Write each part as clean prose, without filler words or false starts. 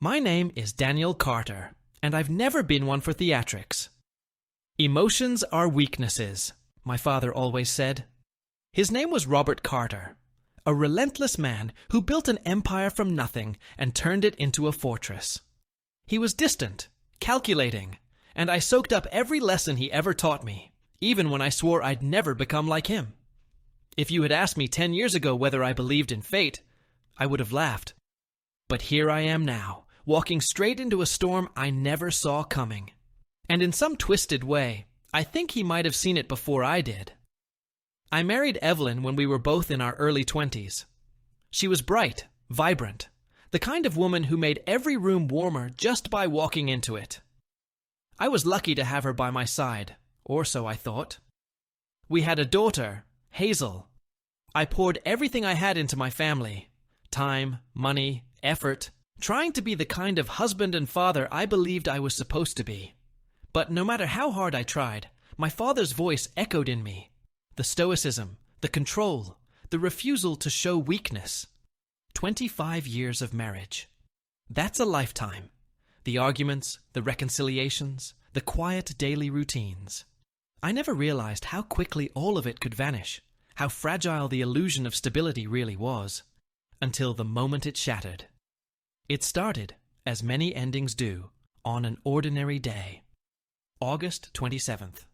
My name is Daniel Carter, and I've never been one for theatrics. Emotions are weaknesses, my father always said. His name was Robert Carter, a relentless man who built an empire from nothing and turned it into a fortress. He was distant, calculating, and I soaked up every lesson he ever taught me, even when I swore I'd never become like him. If you had asked me 10 years ago whether I believed in fate, I would have laughed. But here I am now, walking straight into a storm I never saw coming. And in some twisted way, I think he might have seen it before I did. I married Evelyn when we were both in our early 20s. She was bright, vibrant, the kind of woman who made every room warmer just by walking into it. I was lucky to have her by my side, or so I thought. We had a daughter, Hazel. I poured everything I had into my family. Time, money, effort, trying to be the kind of husband and father I believed I was supposed to be. But no matter how hard I tried, my father's voice echoed in me. The stoicism, the control, the refusal to show weakness. 25 years of marriage. That's a lifetime. The arguments, the reconciliations, the quiet daily routines. I never realized how quickly all of it could vanish, how fragile the illusion of stability really was, until the moment it shattered. It started, as many endings do, on an ordinary day. August 27th.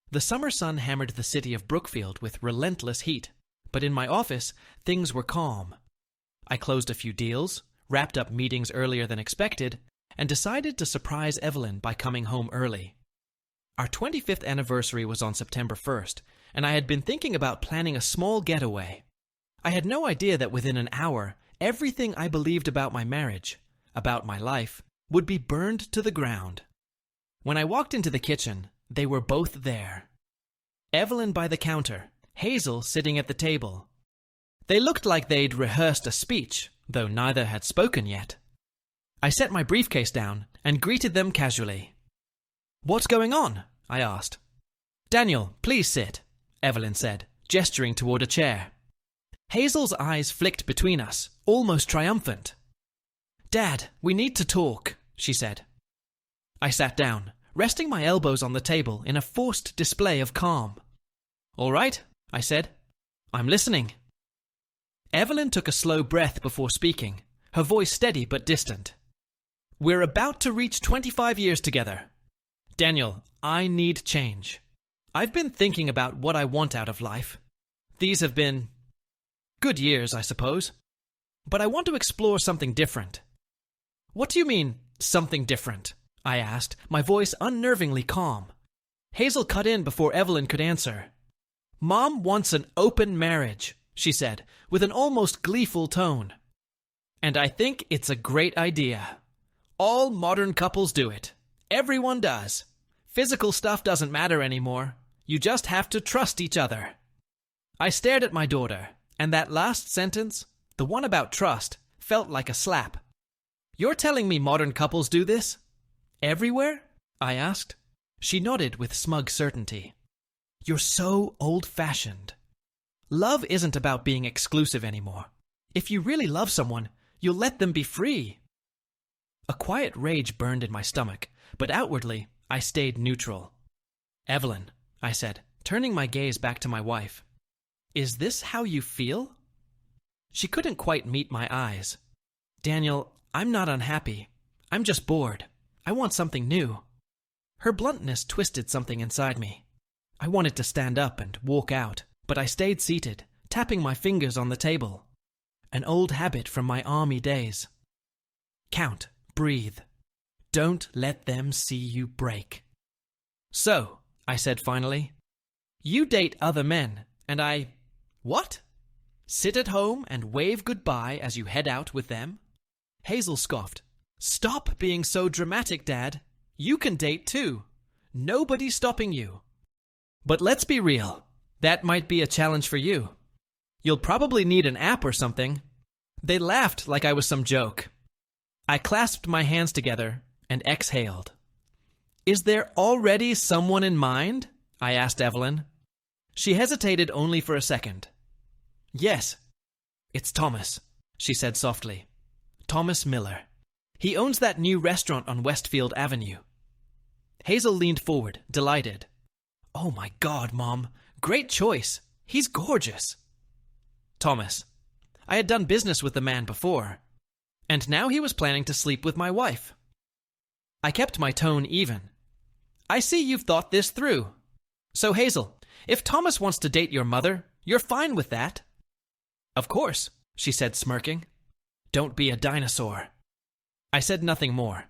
The summer sun hammered the city of Brookfield with relentless heat, but in my office, things were calm. I closed a few deals, wrapped up meetings earlier than expected, and decided to surprise Evelyn by coming home early. Our 25th anniversary was on September 1st, and I had been thinking about planning a small getaway. I had no idea that within an hour, everything I believed about my marriage, about my life, would be burned to the ground. When I walked into the kitchen, they were both there. Evelyn by the counter, Hazel sitting at the table. They looked like they'd rehearsed a speech, though neither had spoken yet. I set my briefcase down and greeted them casually. "What's going on?" I asked. "Daniel, please sit," Evelyn said, gesturing toward a chair. Hazel's eyes flicked between us, almost triumphant. "Dad, we need to talk," she said. I sat down, resting my elbows on the table in a forced display of calm. "All right," I said. "I'm listening." Evelyn took a slow breath before speaking, her voice steady but distant. "We're about to reach 25 years together. Daniel, I need change. I've been thinking about what I want out of life. These have been good years, I suppose. But I want to explore something different." "What do you mean, something different?" I asked, my voice unnervingly calm. Hazel cut in before Evelyn could answer. "Mom wants an open marriage," she said, with an almost gleeful tone. "And I think it's a great idea. All modern couples do it. Everyone does. Physical stuff doesn't matter anymore. You just have to trust each other." I stared at my daughter, and that last sentence, the one about trust, felt like a slap. "You're telling me modern couples do this? Everywhere?" I asked. She nodded with smug certainty. "You're so old-fashioned. Love isn't about being exclusive anymore. If you really love someone, you'll let them be free." A quiet rage burned in my stomach, but outwardly, I stayed neutral. "Evelyn," I said, turning my gaze back to my wife, "is this how you feel?" She couldn't quite meet my eyes. "Daniel, I'm not unhappy. I'm just bored. I want something new." Her bluntness twisted something inside me. I wanted to stand up and walk out, but I stayed seated, tapping my fingers on the table. An old habit from my army days. Count, breathe. Don't let them see you break. "So," I said finally, "you date other men, and I... what? Sit at home and wave goodbye as you head out with them?" Hazel scoffed. "Stop being so dramatic, Dad. You can date too. Nobody's stopping you." "But let's be real. That might be a challenge for you. You'll probably need an app or something." They laughed like I was some joke. I clasped my hands together and exhaled. "Is there already someone in mind?" I asked Evelyn. She hesitated only for a second. "Yes. It's Thomas," she said softly. "Thomas Miller. He owns that new restaurant on Westfield Avenue. Hazel leaned forward, delighted. Oh my God, Mom. Great choice. He's gorgeous. Thomas. I had done business with the man before, and now he was planning to sleep with my wife. I kept my tone even. I see you've thought this through. So, Hazel, if Thomas wants to date your mother, you're fine with that? Of course, she said, smirking. Don't be a dinosaur. I said nothing more.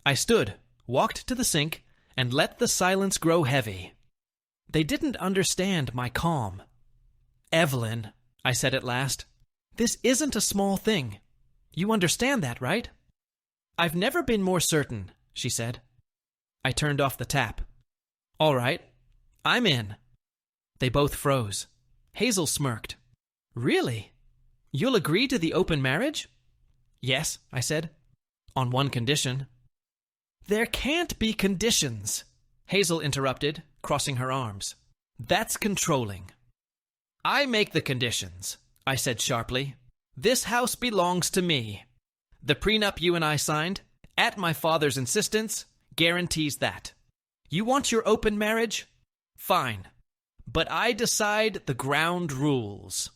I stood, walked to the sink, and let the silence grow heavy. They didn't understand my calm. Evelyn, I said at last, this isn't a small thing. You understand that, right? I've never been more certain, she said. I turned off the tap. All right, I'm in. They both froze. Hazel smirked. Really? You'll agree to the open marriage? Yes, I said. On one condition. There can't be conditions, Hazel interrupted, crossing her arms. That's controlling. I make the conditions, I said sharply. This house belongs to me. The prenup you and I signed, at my father's insistence, guarantees that. You want your open marriage? Fine. But I decide the ground rules.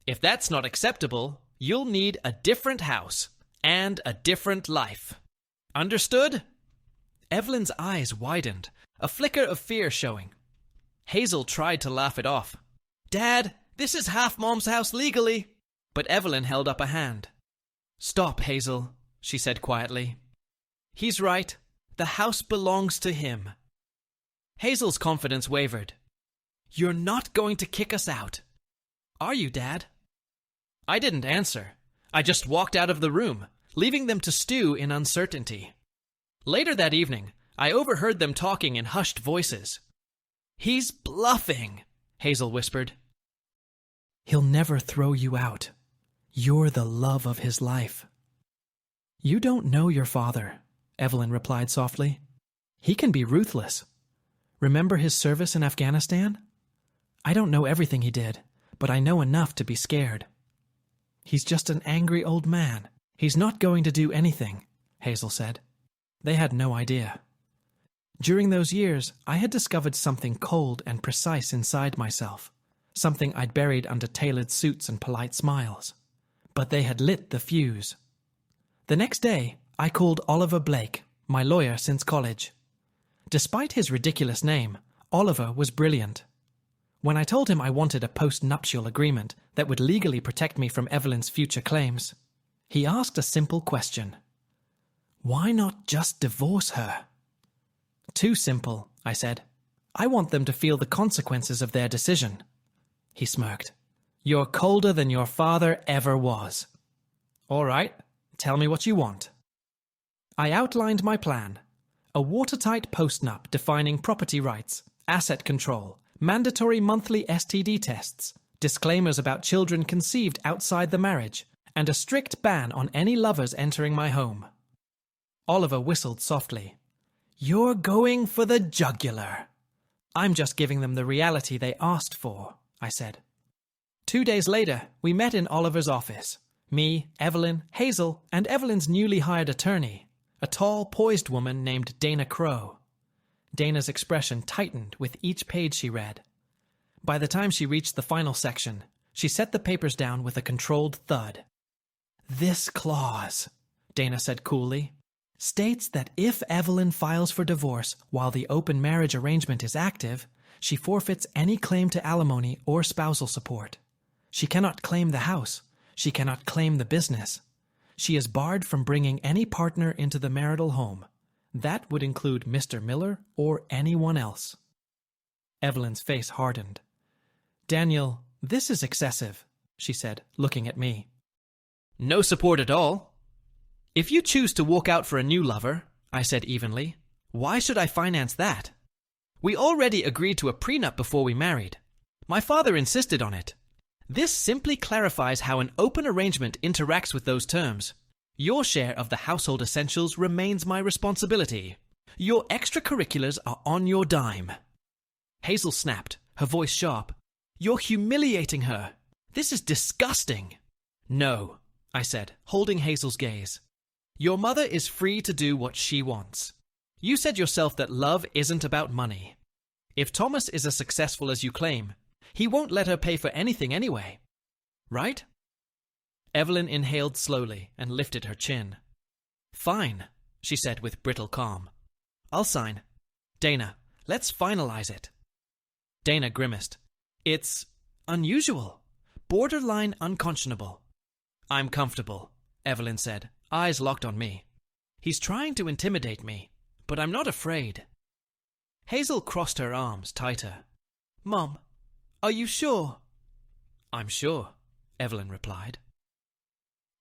If that's not acceptable, you'll need a different house and a different life. Understood? Evelyn's eyes widened, a flicker of fear showing. Hazel tried to laugh it off. Dad, this is half Mom's house legally. But Evelyn held up a hand. Stop, Hazel, she said quietly. He's right. The house belongs to him. Hazel's confidence wavered. You're not going to kick us out. Are you, Dad? I didn't answer. I just walked out of the room, leaving them to stew in uncertainty. Later that evening, I overheard them talking in hushed voices. He's bluffing, Hazel whispered. He'll never throw you out. You're the love of his life. You don't know your father, Evelyn replied softly. He can be ruthless. Remember his service in Afghanistan? I don't know everything he did, but I know enough to be scared. He's just an angry old man. He's not going to do anything, Hazel said. They had no idea. During those years, I had discovered something cold and precise inside myself, something I'd buried under tailored suits and polite smiles. But they had lit the fuse. The next day, I called Oliver Blake, my lawyer since college. Despite his ridiculous name, Oliver was brilliant. When I told him I wanted a post-nuptial agreement that would legally protect me from Evelyn's future claims, he asked a simple question. Why not just divorce her? Too simple, I said. I want them to feel the consequences of their decision. He smirked. You're colder than your father ever was. All right, tell me what you want. I outlined my plan. A watertight postnup defining property rights, asset control, mandatory monthly STD tests, disclaimers about children conceived outside the marriage, and a strict ban on any lovers entering my home. Oliver whistled softly. You're going for the jugular. I'm just giving them the reality they asked for, I said. 2 days later, we met in Oliver's office. Me, Evelyn, Hazel, and Evelyn's newly hired attorney, a tall, poised woman named Dana Crow. Dana's expression tightened with each page she read. By the time she reached the final section, she set the papers down with a controlled thud. This clause, Dana said coolly, states that if Evelyn files for divorce while the open marriage arrangement is active, she forfeits any claim to alimony or spousal support. She cannot claim the house. She cannot claim the business. She is barred from bringing any partner into the marital home. That would include Mr. Miller or anyone else. Evelyn's face hardened. Daniel, this is excessive, she said, looking at me. No support at all. If you choose to walk out for a new lover, I said evenly, why should I finance that? We already agreed to a prenup before we married. My father insisted on it. This simply clarifies how an open arrangement interacts with those terms. Your share of the household essentials remains my responsibility. Your extracurriculars are on your dime. Hazel snapped, her voice sharp. You're humiliating her. This is disgusting. No, I said, holding Hazel's gaze. Your mother is free to do what she wants. You said yourself that love isn't about money. If Thomas is as successful as you claim, he won't let her pay for anything anyway. Right? Evelyn inhaled slowly and lifted her chin. Fine, she said with brittle calm. I'll sign. Dana, let's finalize it. Dana grimaced. It's unusual, borderline unconscionable. I'm comfortable, Evelyn said, eyes locked on me. He's trying to intimidate me, but I'm not afraid. Hazel crossed her arms tighter. Mom, are you sure? I'm sure, Evelyn replied.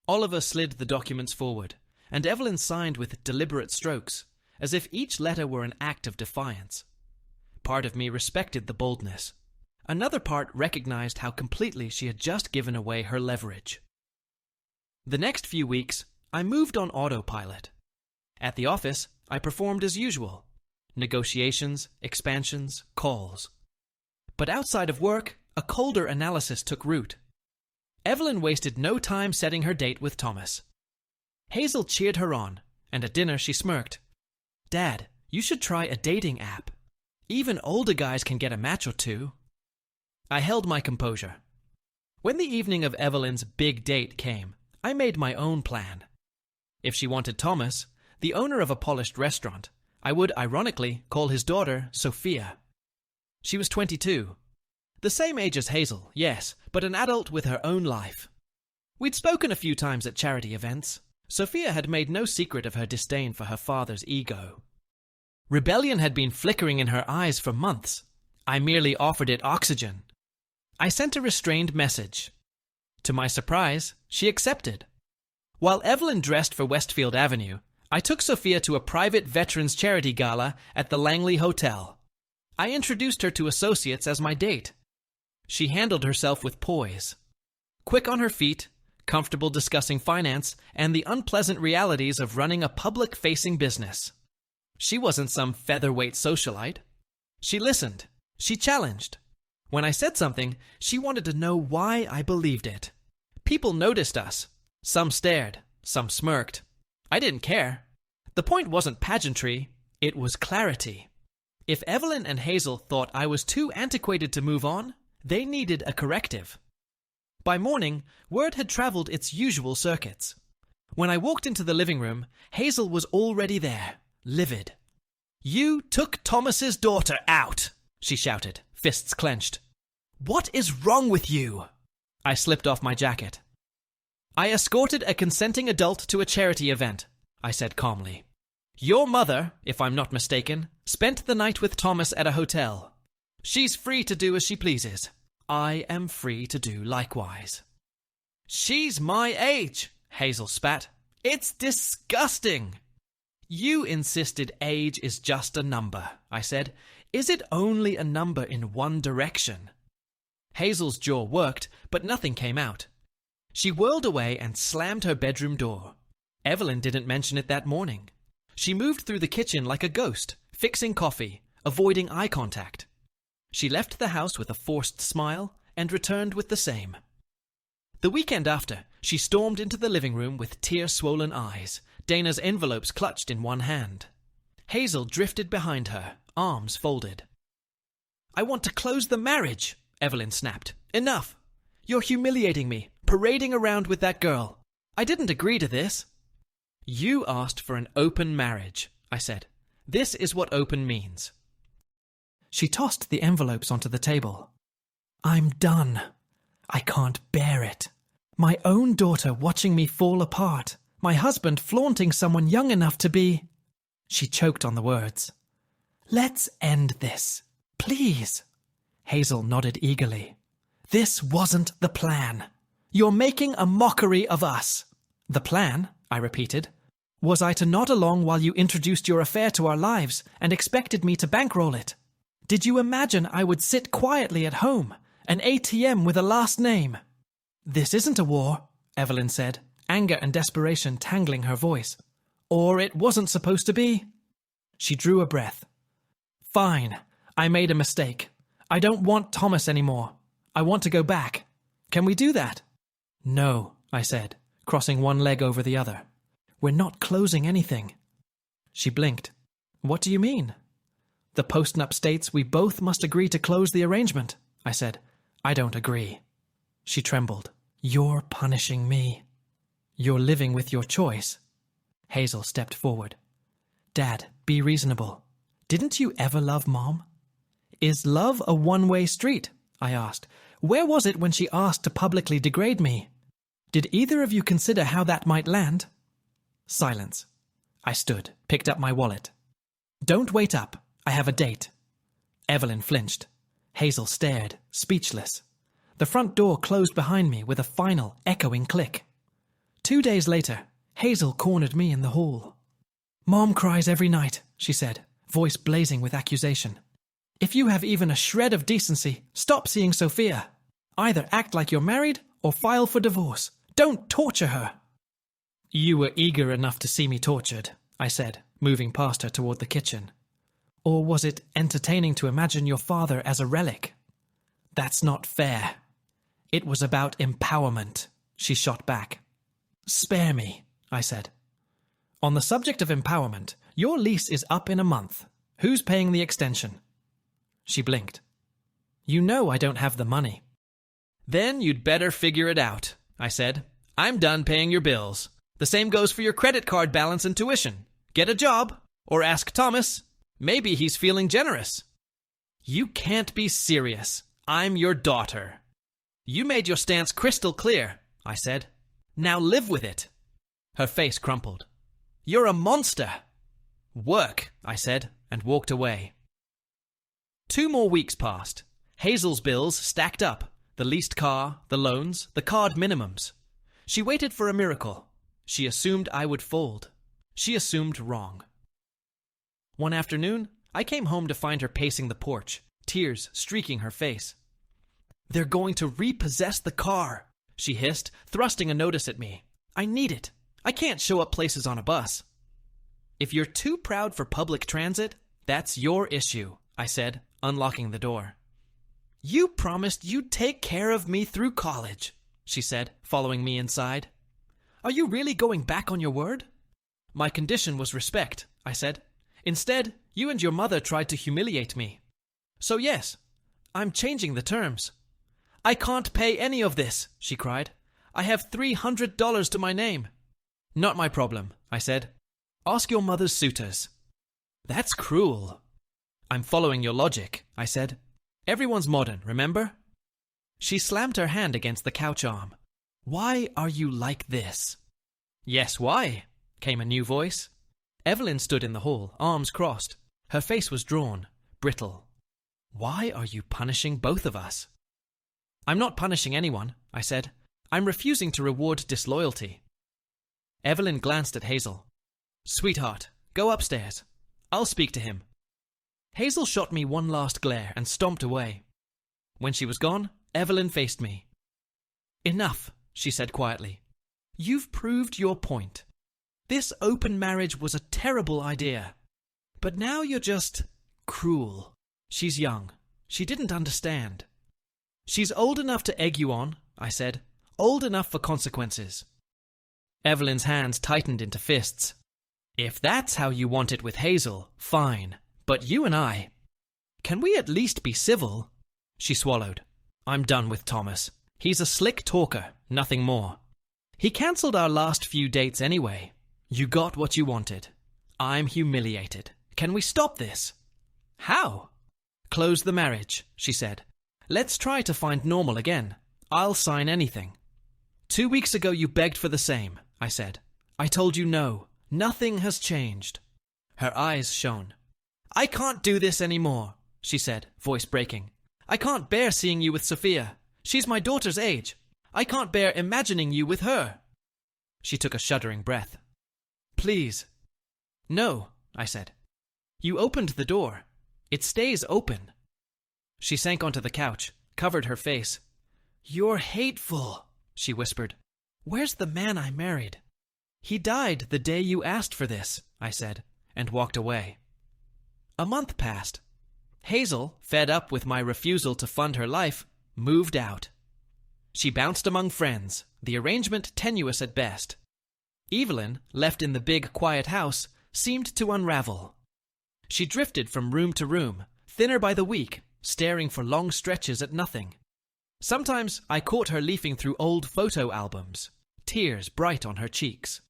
Oliver slid the documents forward, and Evelyn signed with deliberate strokes, as if each letter were an act of defiance. Part of me respected the boldness. Another part recognized how completely she had just given away her leverage. The next few weeks, I moved on autopilot. At the office, I performed as usual. Negotiations, expansions, calls. But outside of work, a colder analysis took root. Evelyn wasted no time setting her date with Thomas. Hazel cheered her on, and at dinner she smirked. Dad, you should try a dating app. Even older guys can get a match or two. I held my composure. When the evening of Evelyn's big date came, I made my own plan. If she wanted Thomas, the owner of a polished restaurant, I would ironically call his daughter Sophia. She was 22. The same age as Hazel, yes, but an adult with her own life. We'd spoken a few times at charity events. Sophia had made no secret of her disdain for her father's ego. Rebellion had been flickering in her eyes for months. I merely offered it oxygen. I sent a restrained message. To my surprise, she accepted. While Evelyn dressed for Westfield Avenue, I took Sophia to a private veterans charity gala at the Langley Hotel. I introduced her to associates as my date. She handled herself with poise. Quick on her feet, comfortable discussing finance and the unpleasant realities of running a public-facing business. She wasn't some featherweight socialite. She listened. She challenged. When I said something, she wanted to know why I believed it. People noticed us. Some stared, some smirked. I didn't care. The point wasn't pageantry, it was clarity. If Evelyn and Hazel thought I was too antiquated to move on, they needed a corrective. By morning, word had traveled its usual circuits. When I walked into the living room, Hazel was already there, livid. You took Thomas's daughter out, she shouted, fists clenched. What is wrong with you? I slipped off my jacket. I escorted a consenting adult to a charity event, I said calmly. Your mother, if I'm not mistaken, spent the night with Thomas at a hotel. She's free to do as she pleases. I am free to do likewise. She's my age, Hazel spat. It's disgusting. You insisted age is just a number, I said. Is it only a number in one direction? Hazel's jaw worked, but nothing came out. She whirled away and slammed her bedroom door. Evelyn didn't mention it that morning. She moved through the kitchen like a ghost, fixing coffee, avoiding eye contact. She left the house with a forced smile and returned with the same. The weekend after, she stormed into the living room with tear-swollen eyes, Dana's envelopes clutched in one hand. Hazel drifted behind her, arms folded. I want to close the marriage, Evelyn snapped. Enough. You're humiliating me, parading around with that girl. I didn't agree to this. You asked for an open marriage, I said. This is what open means. She tossed the envelopes onto the table. I'm done. I can't bear it. My own daughter watching me fall apart. My husband flaunting someone young enough to be... She choked on the words. Let's end this. Please. Hazel nodded eagerly. This wasn't the plan. You're making a mockery of us. The plan, I repeated. Was I to nod along while you introduced your affair to our lives and expected me to bankroll it? Did you imagine I would sit quietly at home, an ATM with a last name? This isn't a war, Evelyn said, anger and desperation tangling her voice. Or it wasn't supposed to be. She drew a breath. Fine, I made a mistake. I don't want Thomas anymore. I want to go back. Can we do that? No, I said, crossing one leg over the other. We're not closing anything. She blinked. What do you mean? The postnup states we both must agree to close the arrangement, I said. I don't agree. She trembled. You're punishing me. You're living with your choice. Hazel stepped forward. Dad, be reasonable. Didn't you ever love Mom? Is love a one-way street? I asked. Where was it when she asked to publicly degrade me? Did either of you consider how that might land? Silence. I stood, picked up my wallet. Don't wait up. I have a date. Evelyn flinched. Hazel stared, speechless. The front door closed behind me with a final, echoing click. 2 days later, Hazel cornered me in the hall. Mom cries every night, she said, voice blazing with accusation. If you have even a shred of decency, stop seeing Sophia. Either act like you're married or file for divorce. Don't torture her. You were eager enough to see me tortured, I said, moving past her toward the kitchen. Or was it entertaining to imagine your father as a relic? That's not fair. It was about empowerment, she shot back. Spare me, I said. On the subject of empowerment, your lease is up in a month. Who's paying the extension? She blinked. You know I don't have the money. Then you'd better figure it out, I said. I'm done paying your bills. The same goes for your credit card balance and tuition. Get a job, or ask Thomas. Maybe he's feeling generous. You can't be serious. I'm your daughter. You made your stance crystal clear, I said. Now live with it. Her face crumpled. You're a monster. Work, I said, and walked away. 2 more weeks passed. Hazel's bills stacked up. The leased car, the loans, the card minimums. She waited for a miracle. She assumed I would fold. She assumed wrong. One afternoon, I came home to find her pacing the porch, tears streaking her face. They're going to repossess the car, she hissed, thrusting a notice at me. I need it. I can't show up places on a bus. If you're too proud for public transit, that's your issue, I said, unlocking the door. You promised you'd take care of me through college, she said, following me inside. Are you really going back on your word? My condition was respect, I said. Instead, you and your mother tried to humiliate me. So yes, I'm changing the terms. I can't pay any of this, she cried. I have $300 to my name. Not my problem, I said. Ask your mother's suitors. That's cruel. I'm following your logic, I said. Everyone's modern, remember? She slammed her hand against the couch arm. Why are you like this? Yes, why? Came a new voice. Evelyn stood in the hall, arms crossed. Her face was drawn, brittle. Why are you punishing both of us? I'm not punishing anyone, I said. I'm refusing to reward disloyalty. Evelyn glanced at Hazel. Sweetheart, go upstairs. I'll speak to him. Hazel shot me one last glare and stomped away. When she was gone, Evelyn faced me. Enough, she said quietly. You've proved your point. This open marriage was a terrible idea. But now you're just cruel. She's young. She didn't understand. She's old enough to egg you on, I said. Old enough for consequences. Evelyn's hands tightened into fists. If that's how you want it with Hazel, fine. But you and I... Can we at least be civil? She swallowed. I'm done with Thomas. He's a slick talker, nothing more. He cancelled our last few dates anyway. You got what you wanted. I'm humiliated. Can we stop this? How? Close the marriage, she said. Let's try to find normal again. I'll sign anything. 2 weeks ago you begged for the same, I said. I told you no. Nothing has changed. Her eyes shone. I can't do this anymore, she said, voice breaking. I can't bear seeing you with Sophia. She's my daughter's age. I can't bear imagining you with her. She took a shuddering breath. Please. No, I said. You opened the door. It stays open. She sank onto the couch, covered her face. You're hateful, she whispered. Where's the man I married? He died the day you asked for this, I said, and walked away. A month passed. Hazel, fed up with my refusal to fund her life, moved out. She bounced among friends, the arrangement tenuous at best. Evelyn, left in the big, quiet house, seemed to unravel. She drifted from room to room, thinner by the week, staring for long stretches at nothing. Sometimes I caught her leafing through old photo albums, tears bright on her cheeks.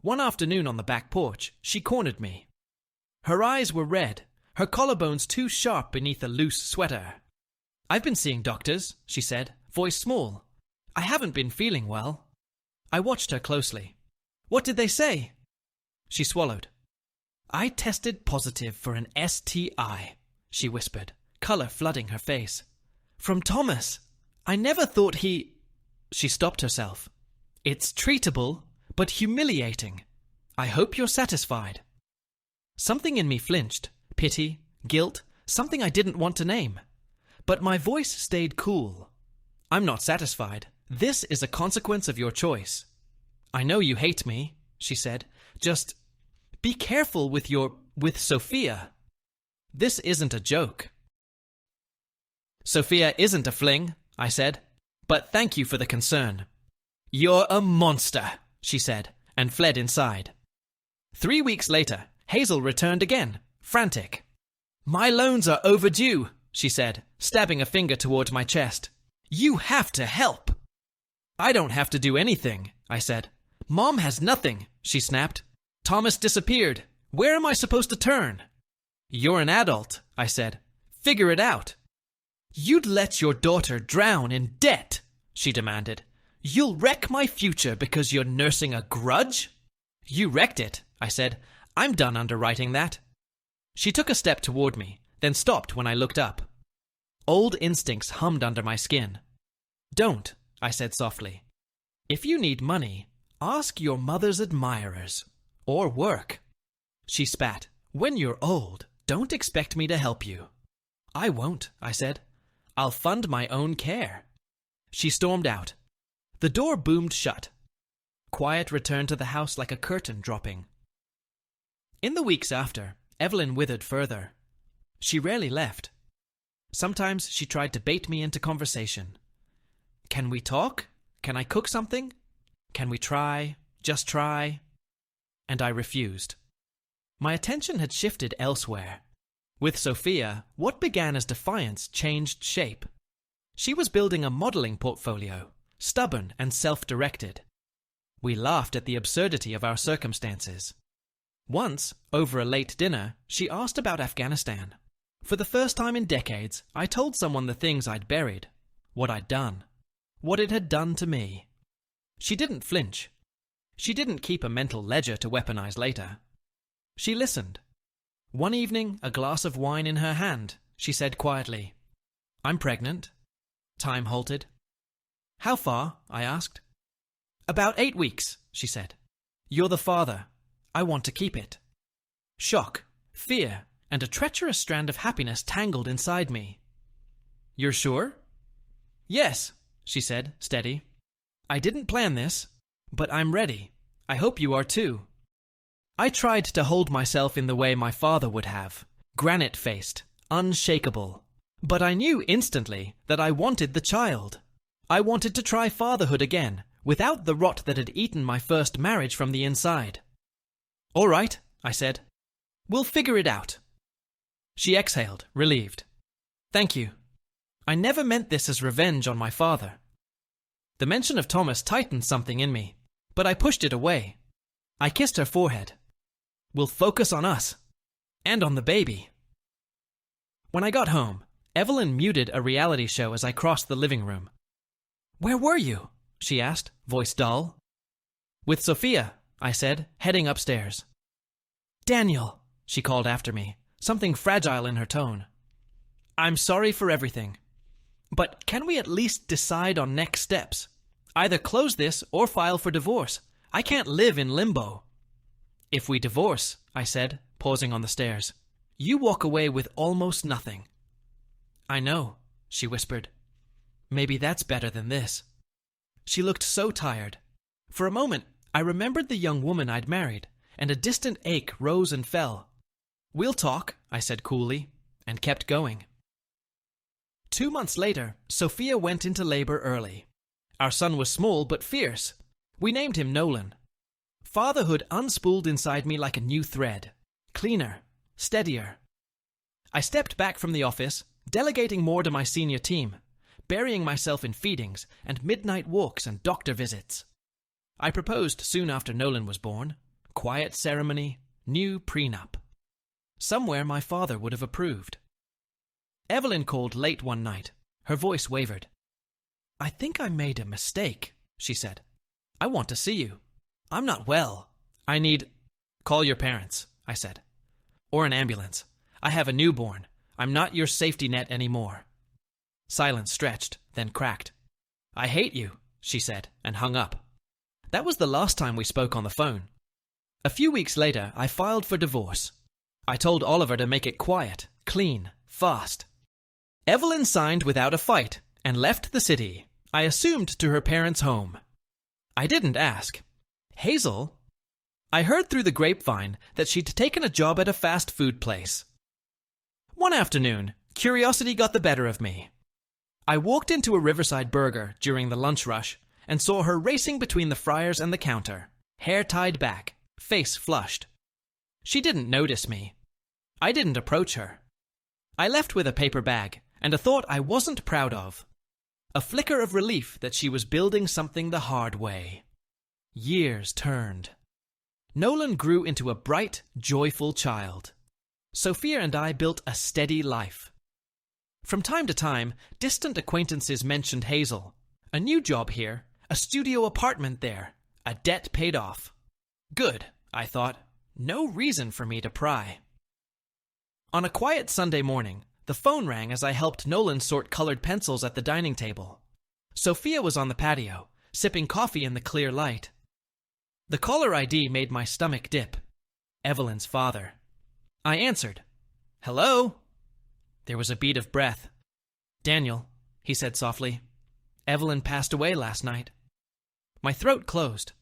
One afternoon on the back porch, she cornered me. Her eyes were red, her collarbones too sharp beneath a loose sweater. "I've been seeing doctors," she said, voice small. "I haven't been feeling well." I watched her closely. "What did they say?" She swallowed. "I tested positive for an STI," she whispered, colour flooding her face. "From Thomas. I never thought he—" She stopped herself. "It's treatable, but humiliating. I hope you're satisfied." Something in me flinched. Pity, guilt, something I didn't want to name. But my voice stayed cool. "I'm not satisfied. This is a consequence of your choice." "I know you hate me," she said. "Just be careful with Sophia. This isn't a joke." "Sophia isn't a fling," I said. "But thank you for the concern." "You're a monster," she said, and fled inside. 3 weeks later, Hazel returned again, frantic. "My loans are overdue," she said, stabbing a finger toward my chest. "You have to help." "I don't have to do anything," I said. "Mom has nothing," she snapped. "Thomas disappeared. Where am I supposed to turn?" "You're an adult," I said. "Figure it out." "You'd let your daughter drown in debt," she demanded. "You'll wreck my future because you're nursing a grudge?" "You wrecked it," I said. "I'm done underwriting that." She took a step toward me, then stopped when I looked up. Old instincts hummed under my skin. "Don't," I said softly. "If you need money, ask your mother's admirers. Or work." She spat. "When you're old, don't expect me to help you." "I won't," I said. "I'll fund my own care." She stormed out. The door boomed shut. Quiet returned to the house like a curtain dropping. In the weeks after, Evelyn withered further. She rarely left. Sometimes she tried to bait me into conversation. "Can we talk? Can I cook something? Can we try? Just try?" And I refused. My attention had shifted elsewhere. With Sophia, what began as defiance changed shape. She was building a modeling portfolio, stubborn and self-directed. We laughed at the absurdity of our circumstances. Once, over a late dinner, she asked about Afghanistan. For the first time in decades, I told someone the things I'd buried, what I'd done, what it had done to me. She didn't flinch. She didn't keep a mental ledger to weaponize later. She listened. One evening, a glass of wine in her hand, she said quietly, "I'm pregnant." Time halted. "How far?" I asked. "About 8 weeks," she said. "You're the father. I want to keep it." Shock, fear, and a treacherous strand of happiness tangled inside me. "You're sure?" "Yes," she said, steady. "I didn't plan this, but I'm ready. I hope you are too." I tried to hold myself in the way my father would have, granite-faced, unshakable. But I knew instantly that I wanted the child. I wanted to try fatherhood again, without the rot that had eaten my first marriage from the inside. "All right," I said. "We'll figure it out." She exhaled, relieved. "Thank you. I never meant this as revenge on my father." The mention of Thomas tightened something in me, but I pushed it away. I kissed her forehead. "We'll focus on us. And on the baby." When I got home, Evelyn muted a reality show as I crossed the living room. "Where were you?" she asked, voice dull. "With Sophia," I said, heading upstairs. "Daniel," she called after me, something fragile in her tone. "I'm sorry for everything. But can we at least decide on next steps? Either close this or file for divorce. I can't live in limbo." "If we divorce," I said, pausing on the stairs, "you walk away with almost nothing." "I know," she whispered. "Maybe that's better than this." She looked so tired. For a moment, I remembered the young woman I'd married, and a distant ache rose and fell. "We'll talk," I said coolly, and kept going. 2 months later, Sophia went into labor early. Our son was small but fierce. We named him Nolan. Fatherhood unspooled inside me like a new thread. Cleaner, steadier. I stepped back from the office, delegating more to my senior team, burying myself in feedings and midnight walks and doctor visits. I proposed soon after Nolan was born. Quiet ceremony, new prenup. Somewhere my father would have approved. Evelyn called late one night. Her voice wavered. "I think I made a mistake," she said. "I want to see you. I'm not well. I need—" "Call your parents," I said. "Or an ambulance. I have a newborn. I'm not your safety net anymore." Silence stretched, then cracked. "I hate you," she said, and hung up. That was the last time we spoke on the phone. A few weeks later, I filed for divorce. I told Oliver to make it quiet, clean, fast. Evelyn signed without a fight and left the city, I assumed to her parents' home. I didn't ask. Hazel? I heard through the grapevine that she'd taken a job at a fast food place. One afternoon, curiosity got the better of me. I walked into a Riverside Burger during the lunch rush and saw her racing between the fryers and the counter, hair tied back, face flushed. She didn't notice me. I didn't approach her. I left with a paper bag and a thought I wasn't proud of. A flicker of relief that she was building something the hard way. Years turned. Nolan grew into a bright, joyful child. Sophia and I built a steady life. From time to time, distant acquaintances mentioned Hazel. A new job here, a studio apartment there, a debt paid off. Good, I thought. No reason for me to pry. On a quiet Sunday morning, the phone rang as I helped Nolan sort colored pencils at the dining table. Sophia was on the patio, sipping coffee in the clear light. The caller ID made my stomach dip. Evelyn's father. I answered. "Hello?" There was a beat of breath. "Daniel," he said softly. "Evelyn passed away last night." My throat closed.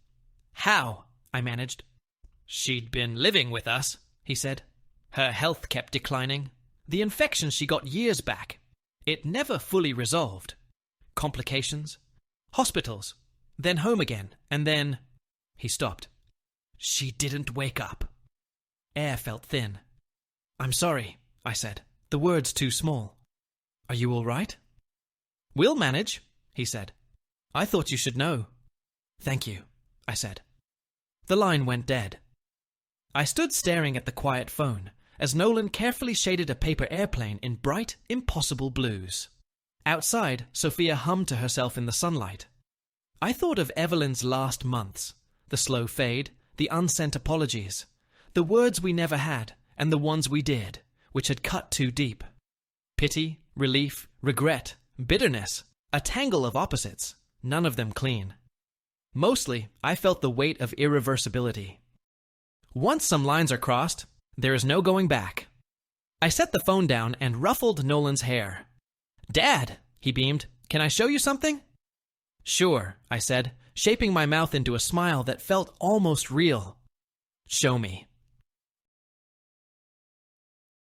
"How?" I managed. "She'd been living with us," he said. "Her health kept declining. The infection she got years back. It never fully resolved. Complications. Hospitals. Then home again. And then—" He stopped. "She didn't wake up." Air felt thin. "I'm sorry," I said. The words too small. "Are you all right?" "We'll manage," he said. "I thought you should know." "Thank you," I said. The line went dead. I stood staring at the quiet phone as Nolan carefully shaded a paper airplane in bright, impossible blues. Outside, Sophia hummed to herself in the sunlight. I thought of Evelyn's last months, the slow fade, the unsent apologies, the words we never had and the ones we did, which had cut too deep. Pity, relief, regret, bitterness, a tangle of opposites, none of them clean. Mostly, I felt the weight of irreversibility. Once some lines are crossed, there is no going back. I set the phone down and ruffled Nolan's hair. "Dad," he beamed, "can I show you something?" "Sure," I said, shaping my mouth into a smile that felt almost real. "Show me."